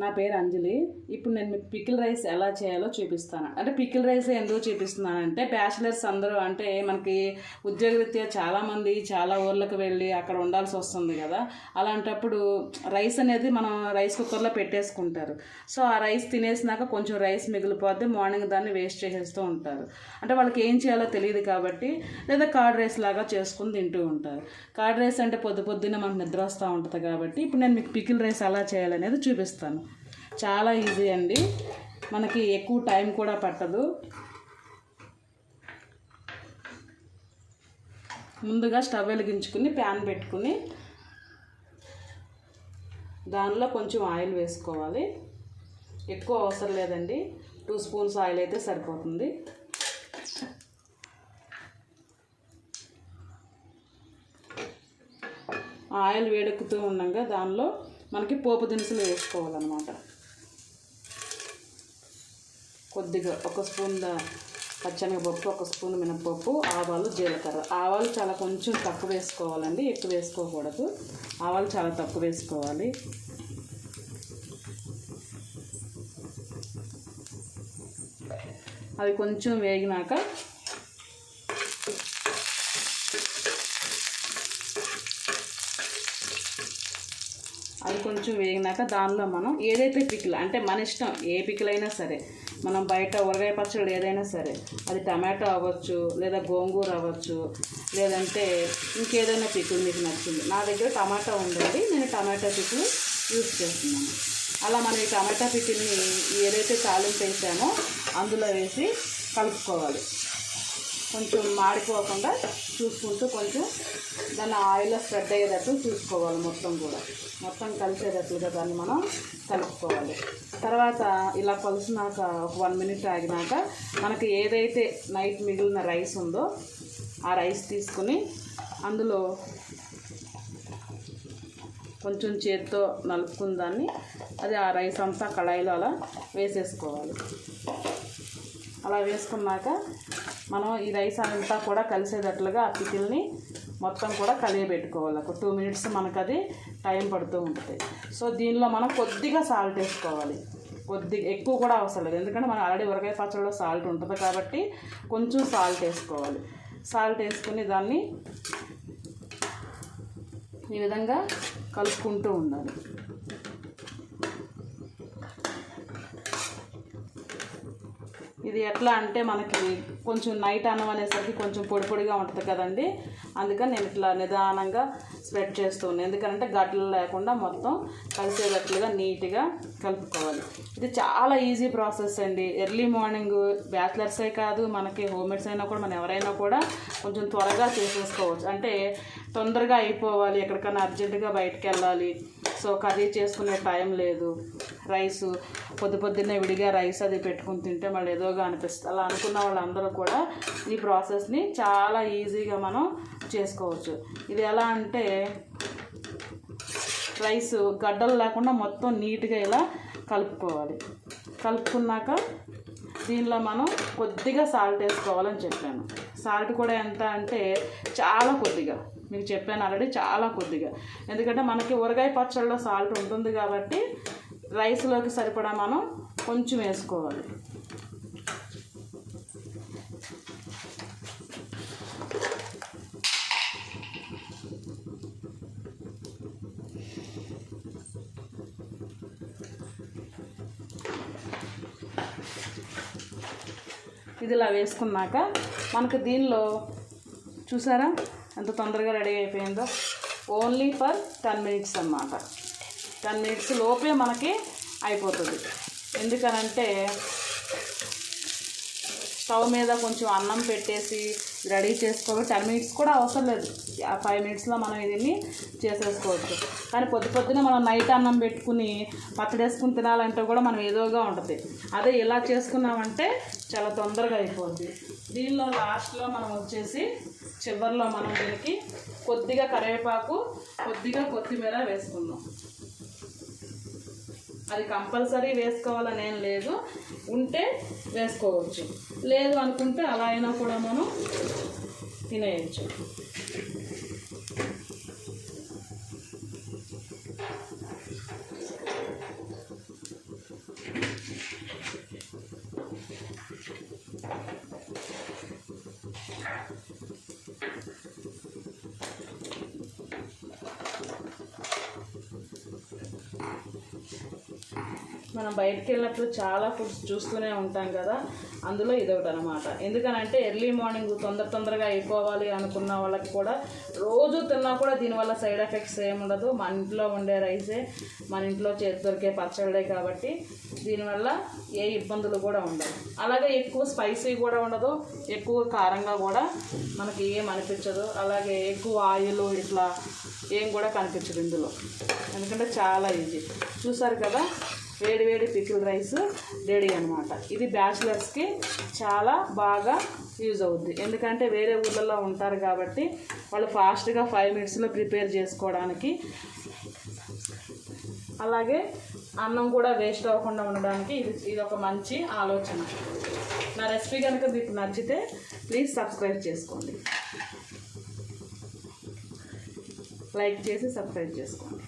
నా పేరు అంజలి. ఇప్పుడు నేను మీకు పికిల్ రైస్ ఎలా చేయాలో చూపిస్తాను. అంటే పికిల్ రైస్ ఎందుకు చూపిస్తున్నానంటే బ్యాచిలర్స్ అందరూ అంటే మనకి ఉద్యోగరీత్యా చాలామంది చాలా ఊర్లకు వెళ్ళి అక్కడ ఉండాల్సి వస్తుంది కదా. అలాంటప్పుడు రైస్ అనేది మనం రైస్ కుక్కర్లో పెట్టేసుకుంటారు. సో ఆ రైస్ తినేసినాక కొంచెం రైస్ మిగిలిపోద్ది, మార్నింగ్ దాన్ని వేస్ట్ చేసేస్తూ ఉంటారు. అంటే వాళ్ళకి ఏం చేయాలో తెలియదు కాబట్టి లేదా కర్డ్ రైస్ లాగా చేసుకుని తింటూ ఉంటారు. కర్డ్ రైస్ అంటే పొద్దున్న మనకు నిద్ర వస్తూ ఉంటుంది కాబట్టి ఇప్పుడు నేను మీకు పికిల్ రైస్ ఎలా చేయాలనేది చూపిస్తాను. చాలా ఈజీ అండి, మనకి ఎక్కువ టైం కూడా పట్టదు. ముందుగా స్టవ్ వెలిగించుకుని ప్యాన్ పెట్టుకుని దానిలో కొంచెం ఆయిల్ వేసుకోవాలి. ఎక్కువ అవసరం లేదండి, 2 స్పూన్స్ ఆయిల్ అయితే సరిపోతుంది. ఆయిల్ వేడెక్కుతూ ఉండగా దానిలో మనకి పోపు దినుసులు వేసుకోవాలన్నమాట. కొద్దిగా 1 స్పూన్ పచ్చెనగపప్పు, 1 స్పూన్ మినపప్పు, ఆవాలు, జీలకర్ర. ఆవాలు చాలా కొంచెం తక్కువ వేసుకోవాలండి, ఎక్కువ వేసుకోకూడదు. ఆవాలు చాలా తక్కువ వేసుకోవాలి. అవి కొంచెం వేగినాక దానిలో మనం ఏదైతే పికిల్ అంటే మన ఇష్టం, ఏ పికిల్ అయినా సరే, మనం బయట ఊరగాయ పచ్చళ్ళు ఏదైనా సరే, అది టమాటో అవ్వచ్చు, లేదా గోంగూర అవ్వచ్చు, లేదంటే ఇంకేదైనా పికిల్ మీకు నచ్చింది. నా దగ్గర టమాటా ఉందండి, నేను టమాటా పికిల్ యూజ్ చేస్తున్నాను. అలా మనం ఈ టమాటా పికిల్ని ఏదైతే తాలింపు వేసామో అందులో వేసి కలుపుకోవాలి. కొంచెం మాడిపోకుండా చూసుకుంటూ కొంచెం దాన్ని ఆయిల్లో స్ప్రెడ్ అయ్యేటట్టు చూసుకోవాలి. మొత్తం కలిసేటట్లుగా దాన్ని మనం కలుపుకోవాలి. తర్వాత ఇలా కలిసినాక ఒక 1 మినిట్ ఆగినాక మనకి ఏదైతే నైట్ మిగిలిన రైస్ ఉందో ఆ రైస్ తీసుకుని అందులో కొంచెం చేత్తో నలుపుకుని దాన్ని అది ఆ రైస్ అంతా కళాయిలో అలా వేసేసుకోవాలి. అలా వేసుకున్నాక మనం ఈ రైస్ అంతా కూడా కలిసేటట్లుగా ఆ పికిల్ని మొత్తం కూడా కలియబెట్టుకోవాలి. ఒక 2 మినిట్స్ మనకు అది టైం పడుతూ ఉంటుంది. సో దీనిలో మనం కొద్దిగా సాల్ట్ వేసుకోవాలి. ఎక్కువ కూడా అవసరం లేదు, ఎందుకంటే మనం ఆల్రెడీ ఊరగాయ పచ్చడిలో సాల్ట్ ఉంటుంది కాబట్టి కొంచెం సాల్ట్ వేసుకోవాలి. సాల్ట్ వేసుకుని దాన్ని ఈ విధంగా కలుపుకుంటూ ఉండాలి. ఇది ఎట్లా అంటే మనకి కొంచెం నైట్ అన్నం అనేసరికి కొంచెం పొడిగా ఉంటుంది కదండి, అందుకని నేను ఇట్లా నిదానంగా స్ప్రెడ్ చేస్తున్నాను. ఎందుకంటే గడ్డలు లేకుండా మొత్తం కలిసేటట్లుగా నీట్గా కలుపుకోవాలి. ఇది చాలా ఈజీ ప్రాసెస్ అండి. ఎర్లీ మార్నింగ్ బ్యాచిలర్సే కాదు, మనకి హోమ్మేడ్స్ అయినా కూడా, మనం ఎవరైనా కూడా కొంచెం త్వరగా చేసేసుకోవచ్చు. అంటే తొందరగా అయిపోవాలి, ఎక్కడికైనా అర్జెంటుగా బయటకు వెళ్ళాలి, సో కర్రీ చేసుకునే టైం లేదు, రైసు పొద్దున్నే విడిగా రైస్ అది పెట్టుకుని తింటే మళ్ళీ ఏదోగా అనిపిస్తుంది. అలా అనుకున్న వాళ్ళందరూ కూడా ఈ ప్రాసెస్ని చాలా ఈజీగా మనం చేసుకోవచ్చు. ఇది ఎలా అంటే రైస్ గడ్డలు లేకుండా మొత్తం నీట్గా ఇలా కలుపుకోవాలి. కలుపుకున్నాక దీనిలో మనం కొద్దిగా సాల్ట్ వేసుకోవాలని చెప్పాను. సాల్ట్ కూడా ఎంత అంటే చాలా కొద్దిగా, మీకు చెప్పాను ఆల్రెడీ, చాలా కొద్దిగా. ఎందుకంటే మనకి ఊరగాయ పచ్చళ్ళలో సాల్ట్ ఉంటుంది కాబట్టి రైస్లోకి సరిపడా మనం కొంచెం వేసుకోవాలి. ఇది ఇలా వేసుకున్నాక మనకు దీనిలో చూసారా ఎంత తొందరగా రెడీ అయిపోయిందో. ఓన్లీ ఫర్ 10 మినిట్స్ అన్నమాట. 10 మినిట్స్ లోపే మనకి అయిపోతుంది. ఎందుకనంటే స్టవ్ మీద కొంచెం అన్నం పెట్టేసి రెడీ చేసుకోవాలి. 10 మినిట్స్ కూడా అవసరం లేదు, 5 మినిట్స్లో మనం దీన్ని చేసేసుకోవచ్చు. కానీ పొద్దున మనం నైట్ అన్నం పెట్టుకుని పచ్చడి వేసుకుని తినాలంటే కూడా మనం ఏదోగా ఉంటుంది. అదే ఇలా చేసుకున్నామంటే చాలా తొందరగా అయిపోద్ది. దీనిలో లాస్ట్లో మనం వచ్చేసి చివరిలో మనం దీనికి కొద్దిగా కరివేపాకు, కొద్దిగా కొత్తిమీర వేసుకుందాం. అది కంపల్సరీ వేసుకోవాలని ఏం లేదు, ఉంటే వేసుకోవచ్చు, లేదు అనుకుంటే అలా అయినా కూడా మనం తినేయచ్చు. మనం బయటికి వెళ్ళినప్పుడు చాలా ఫుడ్స్ చూస్తూనే ఉంటాం కదా, అందులో ఇదొకటి అనమాట. ఎందుకనంటే ఎర్లీ మార్నింగ్ తొందరగా అయిపోవాలి అనుకున్న వాళ్ళకి కూడా రోజు తిన్నా కూడా దీనివల్ల సైడ్ ఎఫెక్ట్స్ ఏముండదు. మన ఇంట్లో ఉండే రైసే, మన ఇంట్లో చేతి దొరికే పచ్చళ్ళే కాబట్టి దీనివల్ల ఏ ఇబ్బందులు కూడా ఉండవు. అలాగే ఎక్కువ స్పైసీ కూడా ఉండదు, ఎక్కువ కారంగా కూడా మనకి ఏం అనిపించదు. అలాగే ఎక్కువ ఆయిల్ ఇట్లా ఏం కూడా కనిపించదు ఇందులో, ఎందుకంటే చాలా ఈజీ. చూసారు కదా, వేడి పికిల్ రైస్ రెడీ అనమాట. ఇది బ్యాచిలర్స్కి చాలా బాగా యూజ్ అవుద్ది. ఎందుకంటే వేరే ఊళ్ళల్లో ఉంటారు కాబట్టి వాళ్ళు ఫాస్ట్గా 5 minutesలో ప్రిపేర్ చేసుకోవడానికి, అలాగే అన్నం కూడా వేస్ట్ అవ్వకుండా ఉండడానికి ఇది ఒక మంచి ఆలోచన. నా రెసిపీ కనుక మీకు నచ్చితే ప్లీజ్ సబ్స్క్రైబ్ చేసుకోండి, లైక్ చేసి సబ్స్క్రైబ్ చేసుకోండి.